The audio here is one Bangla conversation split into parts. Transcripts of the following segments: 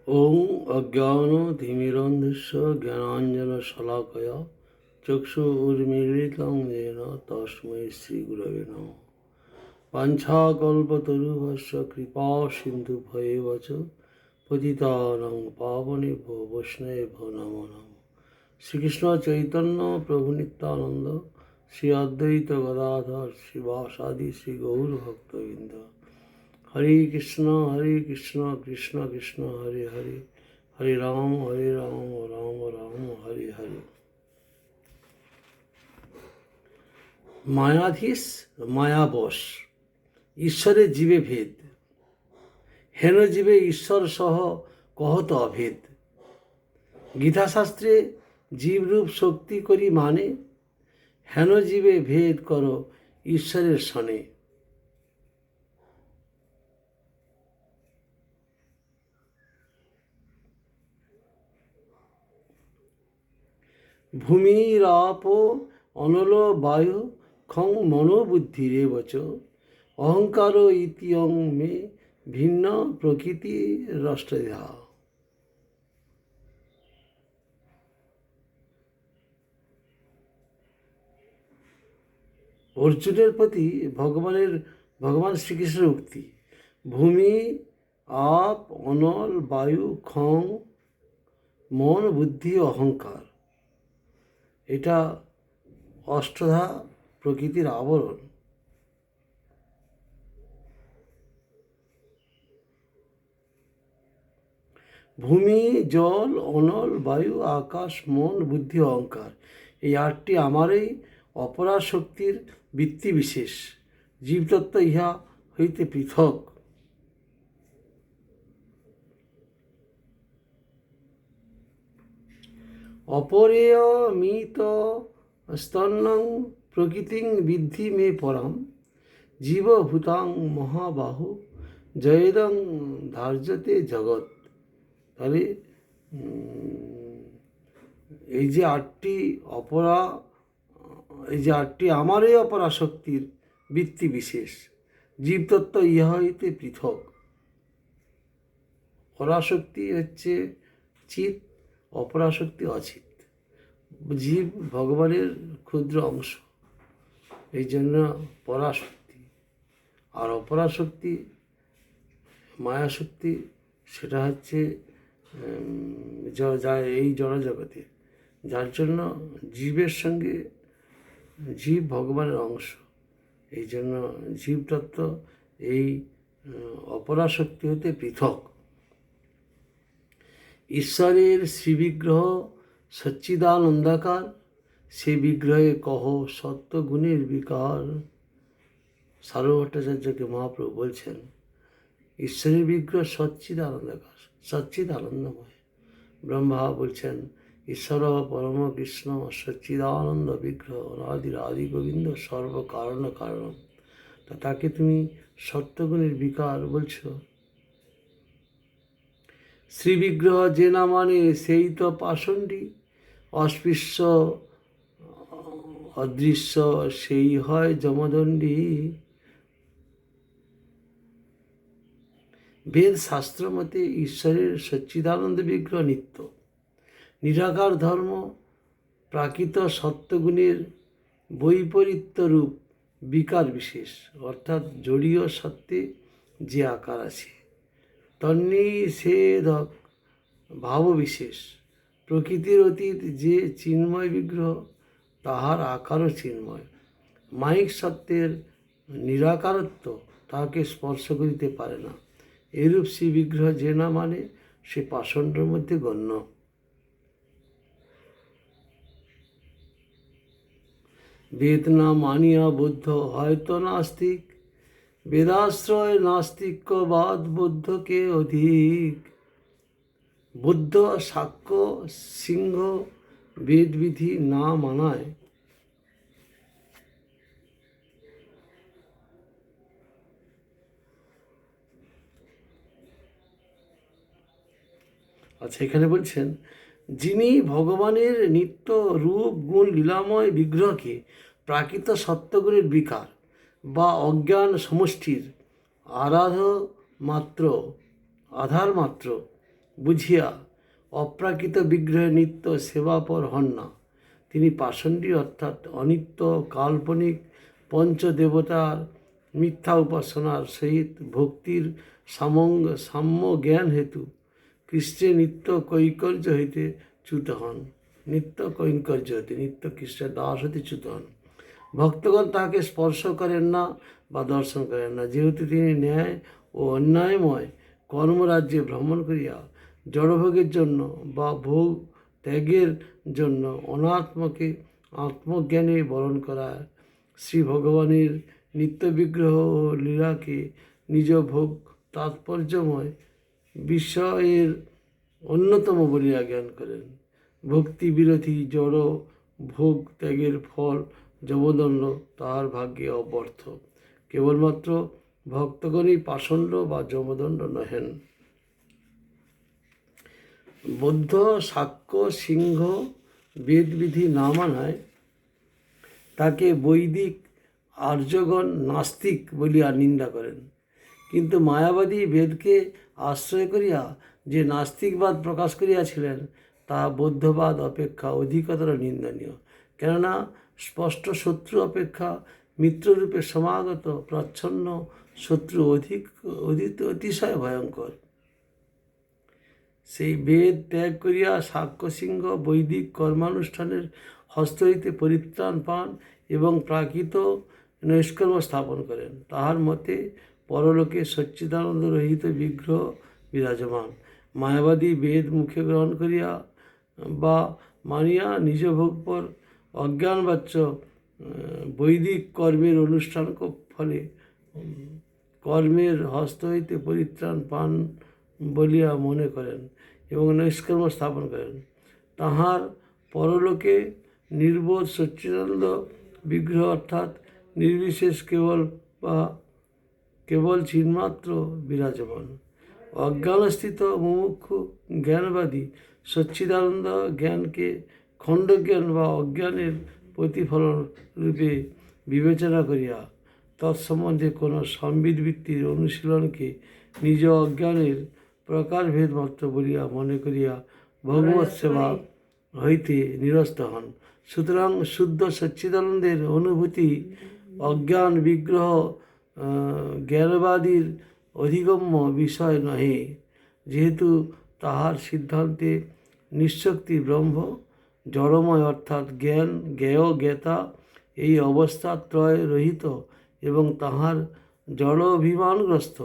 ওং অজ্ঞানতিমিরন্ধস্য জ্ঞানাঞ্জনশলাকয়া চক্ষুর্মিলিतं येन তস্मै শ্রীগুরবে নমঃ। বাঞ্ছাকল্পতরুভ্যশ্চ কৃপাসিন্ধুভ্যেব চ পতিতানাং পাবনেভ্যো বৈষ্ণবেভ্যো নমো নমঃ। শ্রীকৃষ্ণ চৈতন্য প্রভু নিত্যানন্দ শ্রী অদ্বৈত গদাধর শ্রীবাসাদি শ্রী গৌরভক্তবৃন্দ। হরে কৃষ্ণ কৃষ্ণ কৃষ্ণ হরে হরে, হরে রাম রাম রাম হরে হরে। মায়াধীশ মায়াবশ, ঈশ্বরের জীবে ভেদ। হেন জীবে ঈশ্বর সহ কহত অভেদ। গীতাশাস্ত্রে জীবরূপ শক্তি করি মানে, হেন জীবে ভেদ করো ঈশ্বরের সনে। ভূমিরাপ অনল বায়ু খং মনোবুদ্ধিরেব চ অহংকার ইতিয়ং মে ভিন্ন প্রকৃতি রাষ্ট্রদেহা। অর্জুনের প্রতি ভগবান শ্রীকৃষ্ণের উক্তি, ভূমি আপ অনল বায়ু খং মন বুদ্ধি অহংকার, এটা অষ্টধা প্রকৃতির আবরণ। ভূমি জল অনল বায়ু আকাশ মন বুদ্ধি অহংকার, এই আটটি আমারই অপরাশক্তির বৃত্তি বিশেষ। জীবতত্ত্ব ইহা হইতে পৃথক। অপরেয়মিত স্তন্যং প্রকৃতিং বিদ্ধি মে পরাম জীবভূতাং মহাবাহু জয়েদং ধার্যতে জগৎ। তাহলে এই যে আটটি আমারই অপরাশক্তির বৃত্তি বিশেষ। জীবতত্ত্ব ইহা হইতে পৃথক। পরাশক্তি হচ্ছে চিৎ, অপরাশক্তি অচিত। জীব ভগবানের ক্ষুদ্র অংশ, এই জন্য পরাশক্তি। আর অপরাশক্তি মায়াশক্তি, সেটা হচ্ছে যা এই জড়জগতে, যার জন্য জীবের সঙ্গে জীব ভগবানের অংশ। এই জন্য জীবতত্ত্ব এই অপরাশক্তি হতে পৃথক। ঈশ্বরের শ্রীবিগ্রহ সচ্চিদানন্দাকার, সে বিগ্রহে কহ সত্যগুণের বিকার। সার্বভট্টাচার্যকে মহাপ্রভু বলছেন, ঈশ্বরের বিগ্রহ সচ্চিদানন্দাকার, সচ্চিদ আনন্দময়। ব্রহ্মা বলছেন, ঈশ্বর পরম কৃষ্ণ সচ্চিদানন্দ বিগ্রহ অনাদির আদি গোবিন্দ সর্বকারণ কারণ। তা তাকে তুমি সত্যগুণের বিকার বলছো। শ্রীবিগ্রহ যে না মানে সেই তো পাষণ্ডী, অস্পৃশ্য অদৃশ্য সেই হয় যমদণ্ডী। বেদ শাস্ত্র মতে ঈশ্বরের সচ্চিদানন্দ বিগ্রহ নিত্য। নিরাকার ধর্ম প্রাকৃত সত্যগুণের বৈপরীত্য রূপ বিকার বিশেষ, অর্থাৎ জড়ীয় সত্ত্বে যে আকার আছে তন্নিষেধক ভাব বিশেষ। প্রকৃতির অতীত যে চিন্ময় বিগ্রহ, তাহার আকারও চিন্ময়। মায়িক সত্যের নিরাকারত্ব তাহাকে স্পর্শ করিতে পারে না। এরূপ শ্রী বিগ্রহ যে না মানে সে পাষণ্ডের মধ্যে গণ্য। বেদ না মানিয়া বুদ্ধ হয়তো নাস্তিক, বেদাশ্রয় নাস্তিক্যবাদ বুদ্ধকে অধিক। বুদ্ধ সাক্ষ্য সিংহ বেদবিধি না মানায়, আচ্ছা এখানে বলছেন, যিনি ভগবানের নিত্য রূপ গুণ লীলাময় বিগ্রহকে প্রাকৃত সত্যগুণের বিকার বা অজ্ঞান সমষ্টির আধার মাত্র বুঝিয়া অপ্রাকৃত বিগ্রহে নিত্য সেবাপর হন না। তিনি পাষণ্ডী অর্থাৎ অনিত্য কাল্পনিক পঞ্চদেবতার মিথ্যা উপাসনার সহিত ভক্তির সাম্য জ্ঞান হেতু কৃষ্ণের নিত্য কৈঙ্কর্য হইতে চ্যুত হন। নিত্য কৈঙ্কর্য হইতে, নিত্য কৃষ্ণের দাস হইতে চ্যুত হন। ভক্তগণ তাহাকে স্পর্শ করেন না বা দর্শন করেন না, যেহেতু তিনি ন্যায় ও অন্যায়ময় কর্মরাজ্যে ভ্রমণ করিয়া জড়ভোগের জন্য বা ভোগ ত্যাগের জন্য অনাত্মকে আত্মজ্ঞানে বরণ করা শ্রী ভগবানের নিত্য বিগ্রহ ও লীলাকে নিজ ভোগ তাৎপর্যময় বিষয়ের অন্যতম বলিয়া জ্ঞান করেন। ভক্তি বিরোধী জড় ভোগ ত্যাগের ফল যমদণ্ড তাহার ভাগ্যে অব্যর্থ। কেবলমাত্র ভক্তগণই পাষণ্ড বা যমদণ্ড নহেন। বৌদ্ধ শাক্য সিংহ বেদবিধি না মানায় তাকে বৈদিক আর্যগণ নাস্তিক বলিয়া নিন্দা করেন। কিন্তু মায়াবাদী বেদকে আশ্রয় করিয়া যে নাস্তিকবাদ প্রকাশ করিয়াছিলেন তাহা বৌদ্ধবাদ অপেক্ষা অধিকতর নিন্দনীয়। কেননা স্পষ্ট শত্রু অপেক্ষা মিত্ররূপে সমাগত প্রচ্ছন্ন শত্রু অতিশয় ভয়ঙ্কর। সেই বেদ ত্যাগ করিয়া শাক্যসিংহ বৈদিক কর্মানুষ্ঠানের হস্ত হইতে পরিত্রাণ পান এবং প্রাকৃত নৈষ্কর্ম স্থাপন করেন। তাহার মতে পরলোকে সচ্চিদানন্দ রহিত বিগ্রহ বিরাজমান। মায়াবাদী বেদ মুখে গ্রহণ করিয়া বা মানিয়া নিজ ভোগপর অজ্ঞানবাচ্য বৈদিক কর্মের অনুষ্ঠান ফলে কর্মের হস্ত হইতে পরিত্রাণ পান বলিয়া মনে করেন এবং নৈষ্কর্ম স্থাপন করেন। তাহার পরলোকে নির্বোধ সচ্চিদানন্দ বিগ্রহ অর্থাৎ নির্বিশেষ কেবল চিন্মাত্র বিরাজমান। অজ্ঞানস্থিত মুমুক্ষু জ্ঞানবাদী সচ্চিদানন্দ জ্ঞানকে খণ্ডজ্ঞান বা অজ্ঞানের প্রতিফলন রূপে বিবেচনা করিয়া তৎসম্বন্ধে কোনো সম্বিদবৃত্তির অনুশীলনকে নিজ অজ্ঞানের প্রকারভেদ মাত্র বলিয়া মনে করিয়া ভগবৎ সেবা হইতে নিরস্ত হন। সুতরাং শুদ্ধ সচ্চিদানন্দের অনুভূতি অজ্ঞান বিগ্রহ জ্ঞানবাদীর অধিগম্য বিষয় নহে, যেহেতু তাহার সিদ্ধান্তে নিঃশক্তি ব্রহ্ম জড়ময় অর্থাৎ জ্ঞান জ্ঞেয় জ্ঞাতা এই অবস্থাত্রয় রহিত এবং তাহার জড় অভিমানগ্রস্ত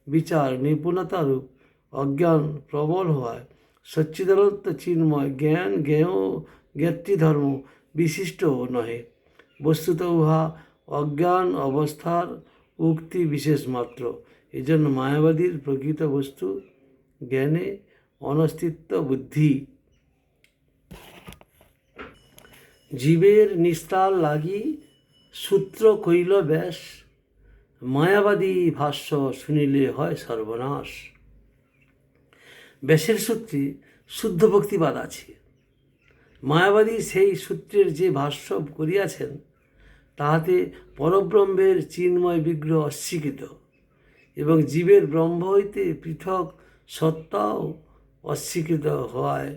বিচার নিপুণতারূপ অজ্ঞান প্রবল হওয়ায় সচ্চিদানন্দ চিন্ময় জ্ঞান জ্ঞেয় জ্ঞাতৃধর্ম বিশিষ্ট নহে। বস্তুত উহা অজ্ঞান অবস্থার উক্তি বিশেষ মাত্র। এজন্য মায়াবাদীর প্রকৃত বস্তু জ্ঞানে অনস্তিত্ব বুদ্ধি। জীবের নিস্তার লাগি সূত্র কইল ব্যাস, মায়াবাদী ভাষ্য শুনিলে হয় সর্বনাশ। ব্যাসের সূত্রে শুদ্ধ ভক্তিবাদ আছে। মায়াবাদী সেই সূত্রের যে ভাষ্য করিয়াছেন তাহাতে পরব্রহ্মের চিন্ময় বিগ্রহ অস্বীকৃত এবং জীবের ব্রহ্ম হইতে পৃথক সত্তাও অস্বীকৃত হওয়ায়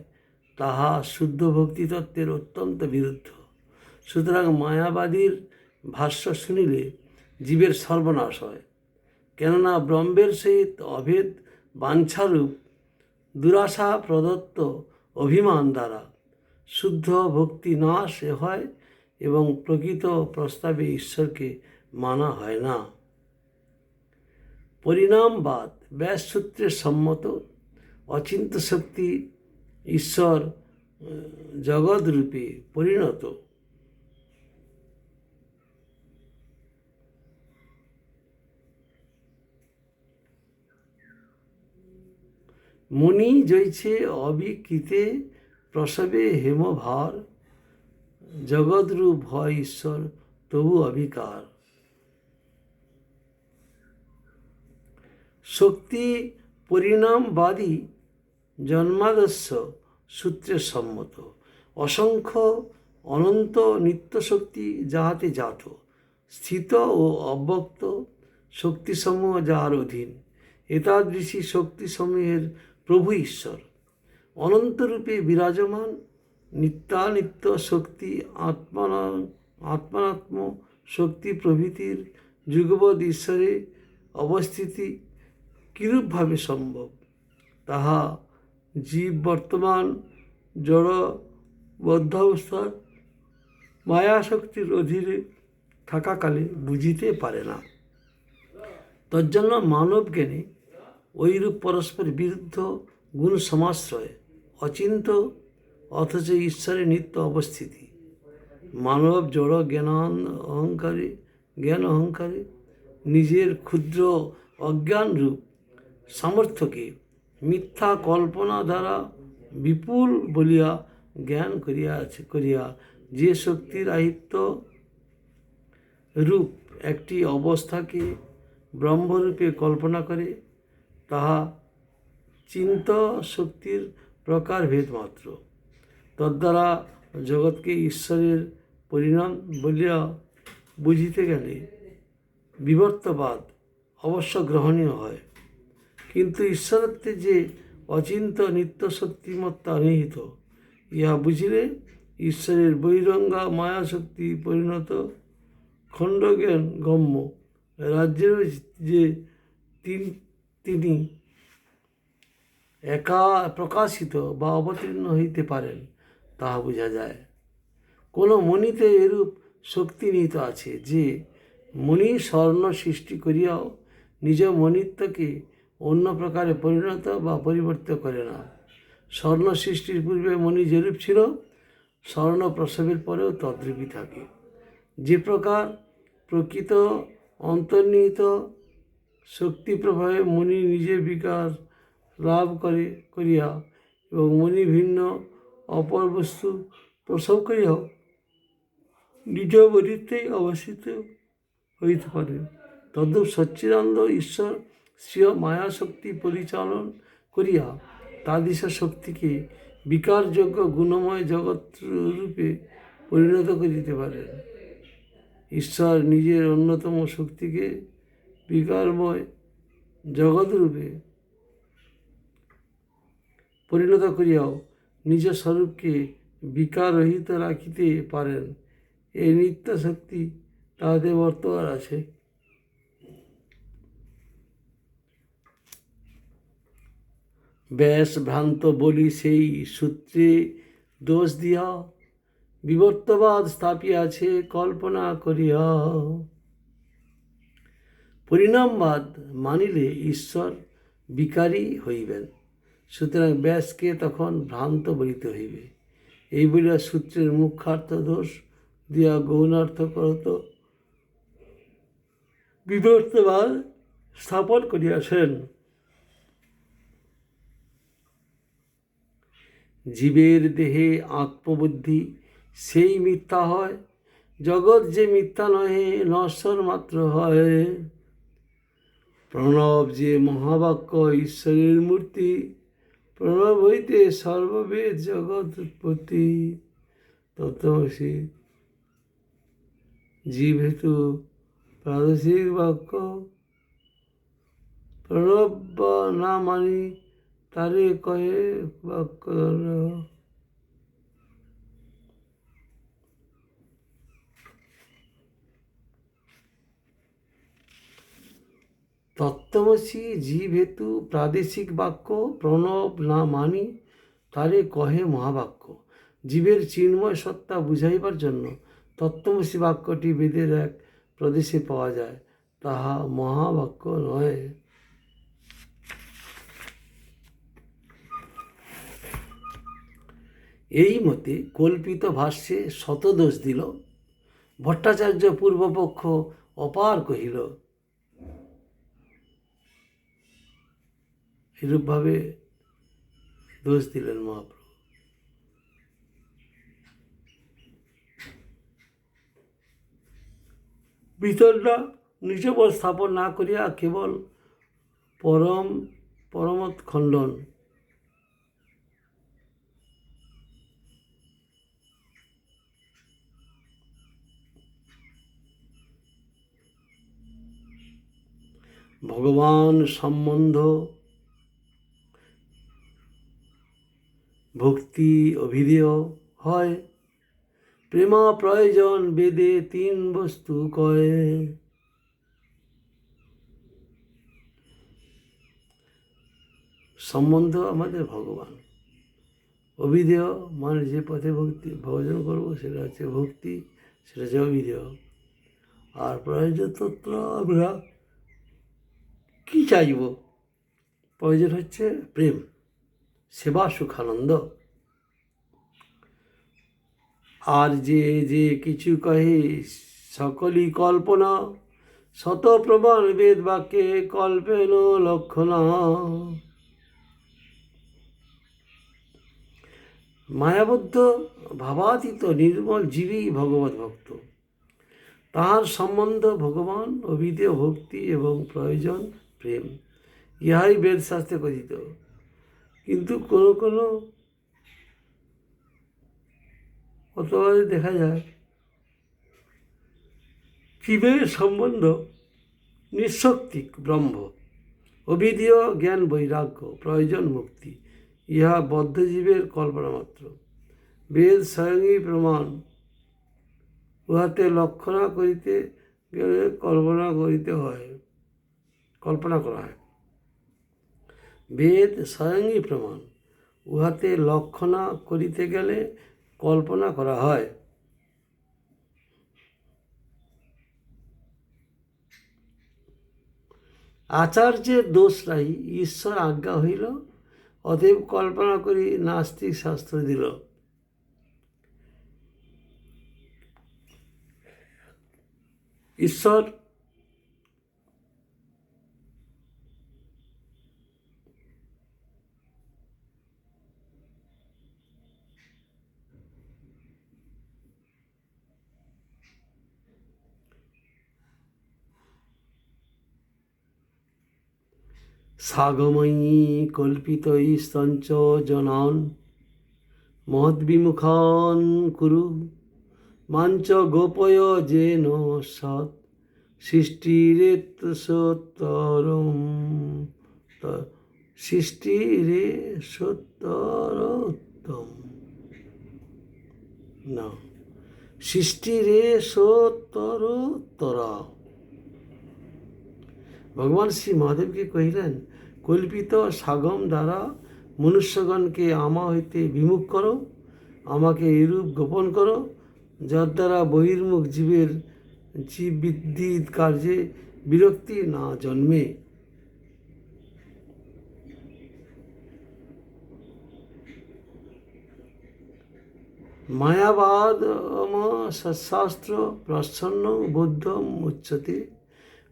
তাহা শুদ্ধ ভক্তিতত্ত্বের অত্যন্ত বিরুদ্ধ। সুতরাং মায়াবাদীর ভাষ্য শুনিলে জীবের সর্বনাশ হয়, কেননা ব্রহ্মের সহিত অভেদ বাঞ্ছারূপ দুরাশা প্রদত্ত অভিমান দ্বারা শুদ্ধ ভক্তি নাশ হয় এবং প্রকৃত প্রস্তাবে ঈশ্বরকে মানা হয় না। পরিণামবাদ ব্যাসসূত্রের সম্মত অচিন্ত শক্তি ঈশ্বর জগৎরূপে পরিণত। মুনি জৈছে অবিকৃতে প্রসবে হেমভার, জগৎরূপ ভয় ঈশ্বর তবু অবিকার। শক্তি পরিণামবাদী জন্মাদস্য সূত্রের সম্মত। অসংখ্য অনন্ত নিত্যশক্তি যাহাতে জাত, স্থিত ও অব্যক্ত শক্তিসমূহ যাহার অধীন, এতাদৃশী শক্তিসমূহের প্রভু ঈশ্বর অনন্তরূপে বিরাজমান, নিত্যানিত্য শক্তি, আত্মাত্ম শক্তি প্রভৃতির যুগবৎ ঈশ্বরে অবস্থিতি কিরূপভাবে সম্ভব, তাহা জীব বর্তমান জড় বদ্ধাবস্থার মায়াশক্তির অধীনে থাকাকালে বুঝিতে পারে না। তজ্জন্য মানব জ্ঞানে ঐরূপ পরস্পর বিরুদ্ধ গুণ সমাশ্রয় অচিন্ত অথচ ঈশ্বরের নিত্য অবস্থিতি। মানব জড় জ্ঞান অহংকারে নিজের ক্ষুদ্র অজ্ঞান রূপ সামর্থ্যকে মিথ্যা কল্পনা দ্বারা বিপুল বলিয়া জ্ঞান করিয়া যে শক্তির আহিত্য রূপ একটি অবস্থাকে ব্রহ্মরূপে কল্পনা করে, তাহা চিন্ত শক্তির প্রকারভেদ মাত্র। তদ্বারা জগৎকে ঈশ্বরের পরিণাম বলিয়া বুঝিতে গেলে বিবর্তবাদ অবশ্য গ্রহণীয় হয়, কিন্তু ঈশ্বরত্বে যে অচিন্ত নিত্য শক্তিমত্তা নিহিত, ইহা বুঝিলে ঈশ্বরের বহিরঙ্গা মায়াশক্তি পরিণত খণ্ডজ্ঞান গম্য। রাজ্যের যে তিনি একা প্রকাশিত বা অবতীর্ণ হইতে পারেন, তাহা বোঝা যায়। কোনো মণিতে এরূপ শক্তি নিহিত আছে যে মণি স্বর্ণ সৃষ্টি করিয়াও নিজ মণিত্বকে অন্য প্রকারে পরিণত বা পরিবর্তিত করে না। স্বর্ণ সৃষ্টির পূর্বে মণি যেরূপ ছিল, স্বর্ণ প্রসবের পরেও তদ্রূপই থাকে। যে প্রকার প্রকৃত অন্তর্নিহিত শক্তি প্রভাবে মণি নিজে বিকাশ লাভ করিয়া এবং মণি ভিন্ন অপর বস্তু প্রসব করিয়াও নিজ মণিত্বেই অবস্থিত হইতে পারে, তদ্রূপ সচ্চিদানন্দ ঈশ্বর স্বীয় মায়াশক্তি পরিচালন করিয়া তাদৃশ শক্তিকে বিকারযোগ্য গুণময় জগৎ রূপে পরিণত করিতে পারেন। ঈশ্বর নিজের অন্যতম শক্তিকে বিকারময় জগৎরূপে পরিণত করিয়াও নিজ স্বরূপকে বিকাররহিত রাখিতে পারেন। এই নিত্য শক্তি তাহাতে বর্তমান আছে। ব্যাস ভ্রান্ত বলি সেই সূত্রে দোষ দিয়া বিবর্তবাদ স্থাপিয়াছে কল্পনা করিয়া। পরিণামবাদ মানিলে ঈশ্বর বিকারী হইবেন, সুতরাং ব্যাসকে তখন ভ্রান্ত বলিতে হইবে। এই বলিয়া সূত্রের মুখ্যার্থ দোষ দিয়া গৌণার্থ করত বিবর্তবাদ স্থাপন করিয়াছেন। জীবের দেহে আত্মবুদ্ধি সেই মিথ্যা হয়, জগৎ যে মিথ্যা নহে নশ্বর মাত্র হয়। প্রণব যে মহাবাক্য ঈশ্বরের মূর্তি, প্রণব হইতে সর্ববেদ জগৎ উৎপত্তি। তত্ত্বমসি জীব হেতু প্রাদেশিক বাক্য, প্রণব না মানি তারে কহে বাক্য। তত্ত্বমসি জীব হেতু প্রাদেশিক বাক্য, প্রণব না মানি তারে কহে মহাবাক্য। জীবের চিন্ময় সত্তা বুঝাইবার জন্য তত্ত্বমসি বাক্যটি বেদের এক প্রদেশে পাওয়া যায়, তাহা মহাবাক্য নয়। এই মতে কল্পিত ভাষ্যে শতদোষ দিল। ভট্টাচার্য পূর্বপক্ষ অপার কহিল। এরূপভাবে দোষ দিলেন মহাপ্রভু। বিতণ্ডা নিজপদ স্থাপন না করিয়া কেবল পরমত খণ্ডন। ভগবান সম্বন্ধ ভক্তি অভিধেয় হয়। প্রেমা প্রয়োজন বেদে 3 বস্তু কয়। সম্বন্ধ আমাদের ভগবান, অভিধেয় মানে যে পথে ভক্তি ভজন করবো সেটা হচ্ছে ভক্তি, সেটা হচ্ছে অভিধেয়। আর প্রয়োজন তত্ত্ব আমরা কি চাইব? প্রয়োজন হচ্ছে প্রেম, সেবা, সুখানন্দ। আর যে যে কিছু কহে সকলই কল্পনা, শত প্রমাণ বেদ বাক্যে কল্পেন লক্ষণা। মায়াবদ্ধ ভাবাতীত নির্মল জীবী ভগবত ভক্ত, তাহার সম্বন্ধ ভগবান, অভিধেয় ভক্তি এবং প্রয়োজন প্রেম, ইহাই বেদশাস্ত্রে কথিত। কিন্তু কোনো কোনো অতবারে দেখা যায় জীবের সম্বন্ধ নিঃশক্তিক ব্রহ্ম, অভিধেয় জ্ঞান বৈরাগ্য, প্রয়োজন মুক্তি, ইহা বদ্ধজীবের কল্পনা মাত্র। বেদ স্বয়ংই প্রমাণ, উহাতে লক্ষণা করিতে গেলে কল্পনা করা হয়। বেদ স্বয়ংই প্রমাণ, উহাতে লক্ষণা করিতে গেলে কল্পনা করা হয়। আচার্যের দোষ নাই, ঈশ্বর আজ্ঞা হইল, অতএব কল্পনা করি নাস্তিক শাস্ত্র দিল। ঈশ্বর সাগময়ী কল্পিতৈ স্তঞ্চ জনান মহদ্বিমুখান কুরু মাঞ্চ গোপয় যেন সৎ সৃষ্টিরেতরম সৃষ্টিরেশোত্তরোত্তম না সৃষ্টিরেশোত্তরোত্তরা। ভগবান শ্রী মহাদেবকে কহিলেন, কল্পিত সাগম দ্বারা মনুষ্যগণকে আমা হইতে বিমুখ করো, আমাকে এরূপ গোপন করো, যার দ্বারা বহির্মুখ জীবের জীববৃদ্ধি কার্যে বিরক্তি না জন্মে। মায়াবাদ সৎশাস্ত্র প্রচ্ছন্ন বৌদ্ধম উচ্যতে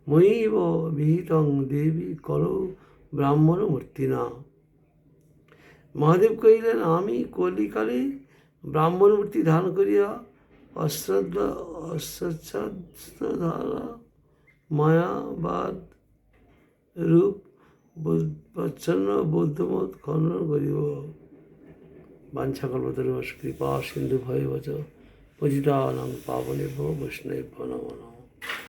ময়ীব বিহিতং দেবী করৌ ব্রাহ্মণ মূর্তিনা। মহাদেব কহিলেন, আমি কলিকালে ব্রাহ্মণ মূর্তি ধারণ করিয়া অশ্রদ্ধারা মায়াবাদ রূপ প্রচ্ছন্ন বৌদ্ধমত খণ্ডন করিব। বাঞ্ছাকল্পতরুশ্চ কৃপা সিন্ধু ভয়বচ পতিতানাং পাবনেভ্যো বৈষ্ণবেভ্যো নমো নমঃ।